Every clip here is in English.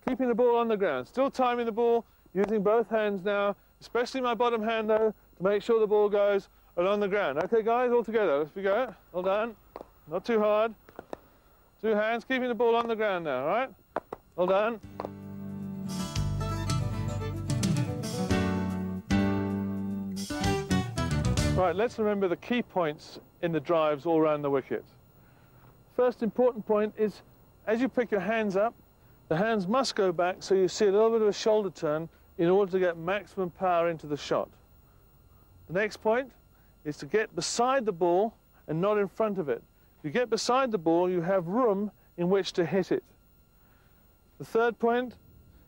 keeping the ball on the ground. Still timing the ball, using both hands now, especially my bottom hand though, to make sure the ball goes along the ground. Okay guys, all together, let's go. Hold on, not too hard. 2 hands, keeping the ball on the ground now, all right? Hold on. Right, let's remember the key points in the drives all around the wicket. First important point is, as you pick your hands up, the hands must go back so you see a little bit of a shoulder turn in order to get maximum power into the shot. The next point is to get beside the ball and not in front of it. If you get beside the ball, you have room in which to hit it. The third point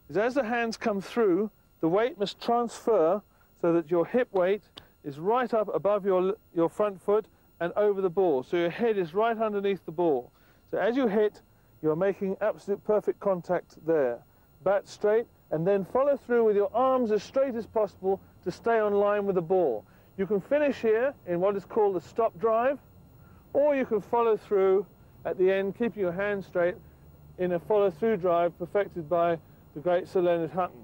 is, as the hands come through, the weight must transfer so that your hip weight is right up above your front foot and over the ball. So your head is right underneath the ball. So as you hit, you're making absolute perfect contact there. Bat straight and then follow through with your arms as straight as possible to stay on line with the ball. You can finish here in what is called a stop drive, or you can follow through at the end, keeping your hands straight in a follow-through drive perfected by the great Sir Leonard Hutton.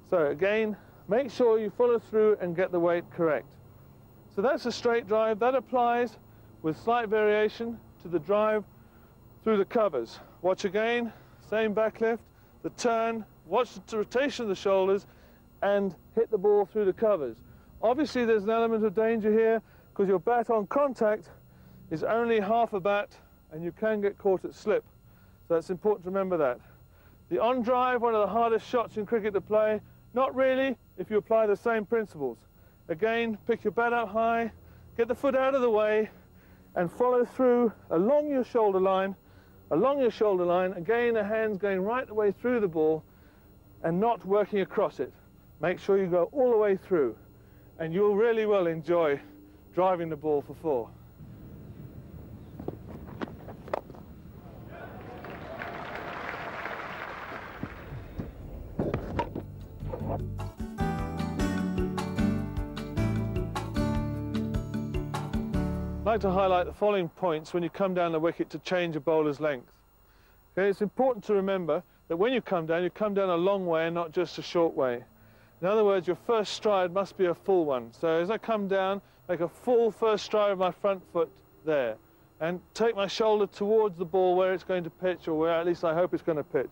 So again, make sure you follow through and get the weight correct. So that's a straight drive. That applies with slight variation to the drive through the covers. Watch again, same back lift, the turn, watch the rotation of the shoulders and hit the ball through the covers. Obviously there's an element of danger here because your bat on contact is only half a bat and you can get caught at slip. So it's important to remember that. The on drive, one of the hardest shots in cricket to play. Not really if you apply the same principles. Again, pick your bat up high, get the foot out of the way and follow through along your shoulder line. Again, the hands going right the way through the ball and not working across it. Make sure you go all the way through and you really will enjoy driving the ball for 4. I'd like to highlight the following points when you come down the wicket to change a bowler's length. Okay, it's important to remember that when you come down a long way and not just a short way. In other words, your first stride must be a full one. So as I come down, make a full first stride of my front foot there and take my shoulder towards the ball where it's going to pitch, or where at least I hope it's going to pitch.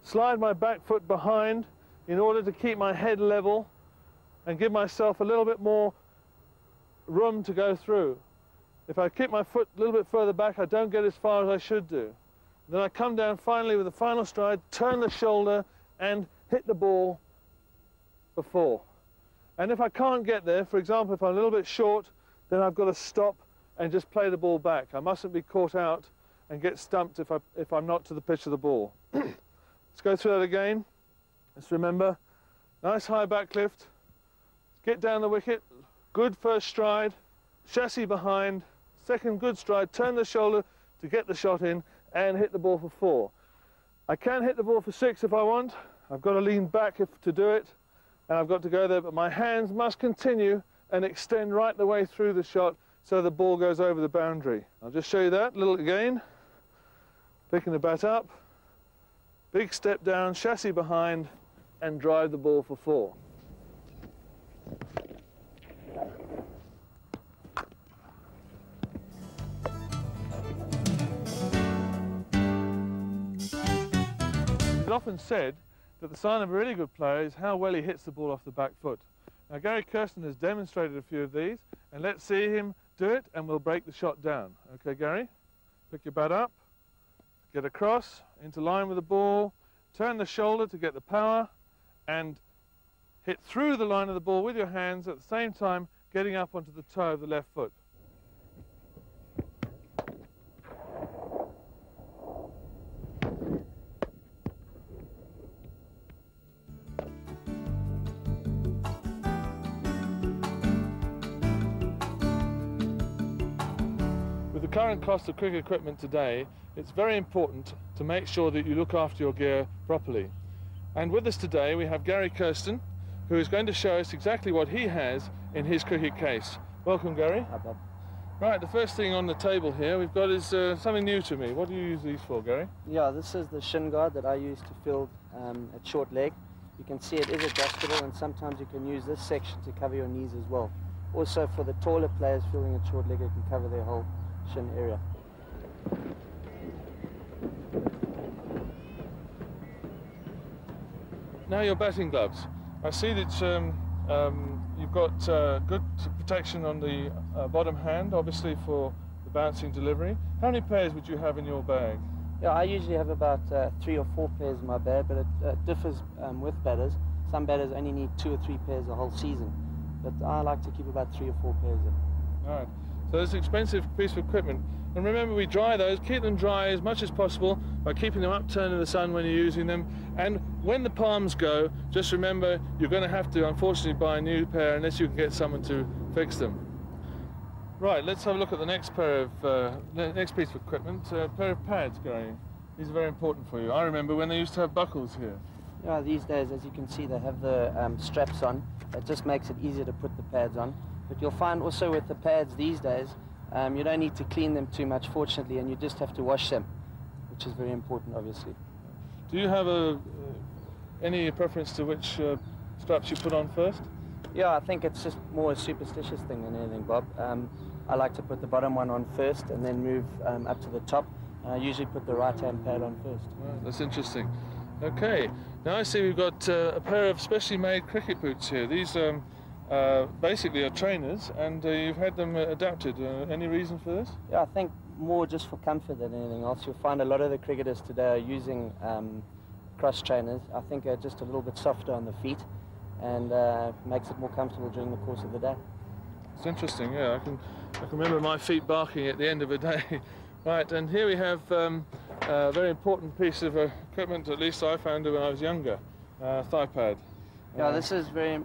Slide my back foot behind in order to keep my head level and give myself a little bit more room to go through. If I keep my foot a little bit further back, I don't get as far as I should do. Then I come down finally with the final stride, turn the shoulder and hit the ball for 4. And if I can't get there, for example, if I'm a little bit short, then I've got to stop and just play the ball back. I mustn't be caught out and get stumped if I'm not to the pitch of the ball. Let's go through that again. Let's remember, nice high back lift, get down the wicket, good first stride, chassis behind, second good stride, turn the shoulder to get the shot in and hit the ball for 4. I can hit the ball for 6 if I want. I've got to lean back to do it and I've got to go there, but my hands must continue and extend right the way through the shot so the ball goes over the boundary. I'll just show you that a little again. Picking the bat up, big step down, chassis behind and drive the ball for 4. It's often said that the sign of a really good player is how well he hits the ball off the back foot. Now Gary Kirsten has demonstrated a few of these, and let's see him do it and we'll break the shot down. Okay Gary, pick your bat up, get across, into line with the ball, turn the shoulder to get the power and hit through the line of the ball with your hands at the same time getting up onto the toe of the left foot. With the current cost of cricket equipment today, it's very important to make sure that you look after your gear properly. And with us today we have Gary Kirsten, who is going to show us exactly what he has in his cricket case. Welcome, Gary. Hi, Bob. Right, the first thing on the table here we've got is something new to me. What do you use these for, Gary? Yeah, this is the shin guard that I use to field at short leg. You can see it is adjustable, and sometimes you can use this section to cover your knees as well. Also, for the taller players fielding at short leg, it can cover their whole shin area. Now your batting gloves. I see that you've got good protection on the bottom hand, obviously for the bouncing delivery. How many pairs would you have in your bag? Yeah, I usually have about 3 or 4 pairs in my bag, but it differs with batters. Some batters only need 2 or 3 pairs the whole season, but I like to keep about 3 or 4 pairs in. All right. So it's an expensive piece of equipment. And remember, we dry those, keep them dry as much as possible by keeping them upturned in the sun when you're using them. And when the palms go, just remember you're going to have to, unfortunately, buy a new pair unless you can get someone to fix them. Right, let's have a look at the next pair of next piece of equipment, a pair of pads, Gary. These are very important for you. I remember when they used to have buckles here. Yeah, these days, as you can see, they have the straps on. It just makes it easier to put the pads on. But you'll find also with the pads these days, you don't need to clean them too much, fortunately, and you just have to wash them, which is very important, obviously. Do you have any preference to which straps you put on first? Yeah, I think it's just more a superstitious thing than anything, Bob. I like to put the bottom one on first and then move up to the top. I usually put the right-hand pad on first. Right, that's interesting. Okay, now I see we've got a pair of specially made cricket boots here. These basically are trainers, and you've had them adapted. Any reason for this? Yeah, I think more just for comfort than anything else. You'll find a lot of the cricketers today are using cross trainers. I think they're just a little bit softer on the feet and makes it more comfortable during the course of the day. It's interesting, yeah. I can remember my feet barking at the end of a day. Right, and here we have a very important piece of equipment, at least I found it when I was younger, thigh pad. Yeah, this is very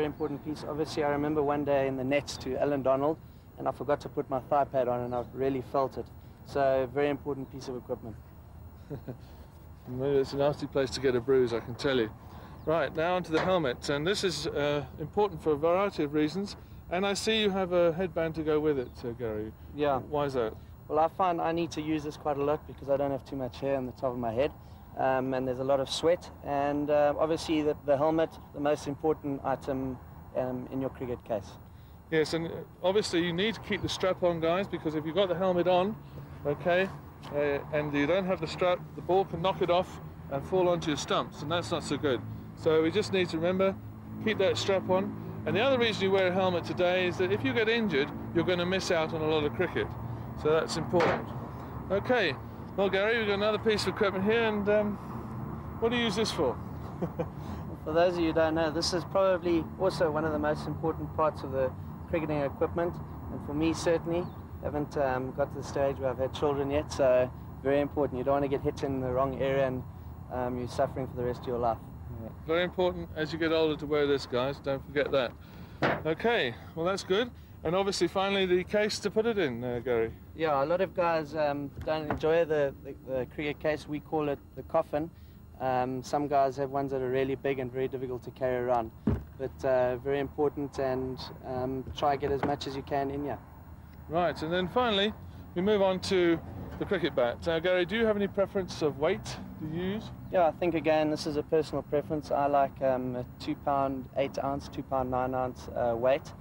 important piece. Obviously, I remember one day in the nets to Alan Donald, and I forgot to put my thigh pad on, and I really felt it. So, very important piece of equipment. Maybe it's a nasty place to get a bruise, I can tell you. Right, now onto the helmet, and this is important for a variety of reasons. And I see you have a headband to go with it, Gary. Yeah. Why is that? Well, I find I need to use this quite a lot because I don't have too much hair on the top of my head, and there's a lot of sweat. And obviously, the helmet, the most important item in your cricket case. Yes, and obviously you need to keep the strap on, guys, because if you've got the helmet on, okay, and you don't have the strap, the ball can knock it off and fall onto your stumps, and that's not so good. So we just need to remember, keep that strap on. And the other reason you wear a helmet today is that if you get injured, you're going to miss out on a lot of cricket. So that's important. Okay, well, Gary, we've got another piece of equipment here, and what do you use this for? For those of you who don't know, this is probably also one of the most important parts of the cricketing equipment, and for me certainly, I haven't got to the stage where I've had children yet, so very important. You don't want to get hit in the wrong area and you're suffering for the rest of your life. Very important as you get older to wear this, guys, don't forget that. Okay, well, that's good. And obviously, finally, the case to put it in, Gary. Yeah, a lot of guys don't enjoy the cricket case. We call it the coffin. Some guys have ones that are really big and very difficult to carry around, but very important, and try to get as much as you can in here. Right, and then finally, we move on to the cricket bat. Now, Gary, do you have any preference of weight to use? Yeah, I think, again, this is a personal preference. I like a 2 pound 8 ounce, 2 pound 9 ounce weight.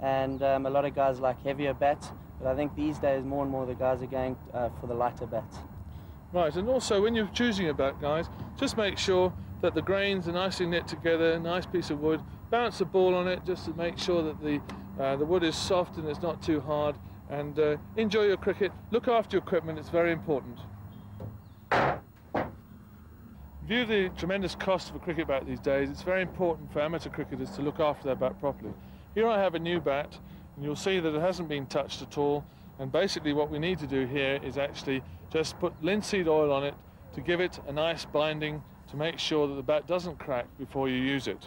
And a lot of guys like heavier bats, but I think these days more and more the guys are going for the lighter bats. Right, and also when you're choosing a bat, guys, just make sure that the grains are nicely knit together, a nice piece of wood. Bounce the ball on it just to make sure that the wood is soft and it's not too hard. And enjoy your cricket. Look after your equipment, it's very important. View the tremendous cost of a cricket bat these days. It's very important for amateur cricketers to look after their bat properly. Here I have a new bat, and you'll see that it hasn't been touched at all. And basically what we need to do here is actually just put linseed oil on it to give it a nice binding to make sure that the bat doesn't crack before you use it.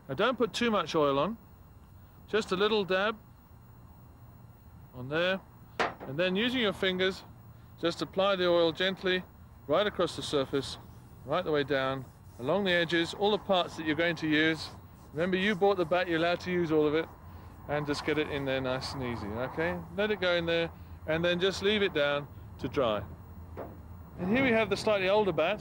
Now don't put too much oil on, just a little dab on there, and then using your fingers, just apply the oil gently right across the surface, right the way down, along the edges, all the parts that you're going to use, Remember, you bought the bat, you're allowed to use all of it, and just get it in there nice and easy, okay? Let it go in there, and then just leave it down to dry. And here we have the slightly older bat.